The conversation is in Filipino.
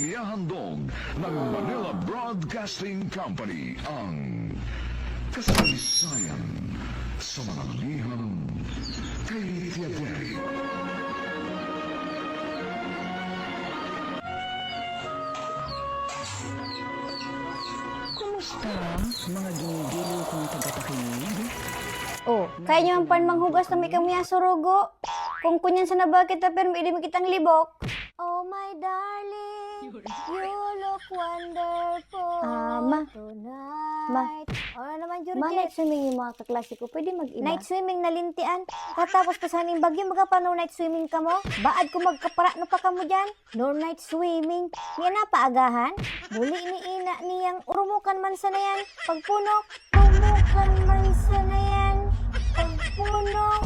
inihahandog ng Manila Broadcasting Company ang kasaysayan sa mga liham kay Tiagay. Kumusta, mga ginigiliw kong tagapakinig? Oh, kaya nyo ang pan manghugas na may kami surugo. Kung kunyan sa nabakit na pero hindi mo kitang libok. Oh my darling, you look wonderful tonight. Ano naman, Georgie? Night swimming yung mga kaklase ko. Pwede mag-iba. Night swimming na lintian. Katapos pa sa ning bagyo, magapano night swimming ka mo? Baad ko magkapara no pa ka mo dyan? No night swimming. Yan na paagahan. Muli ni ina niyang urumukan man sa na yan. Pagpuno, tumukan man sa na yan. Pagpuno,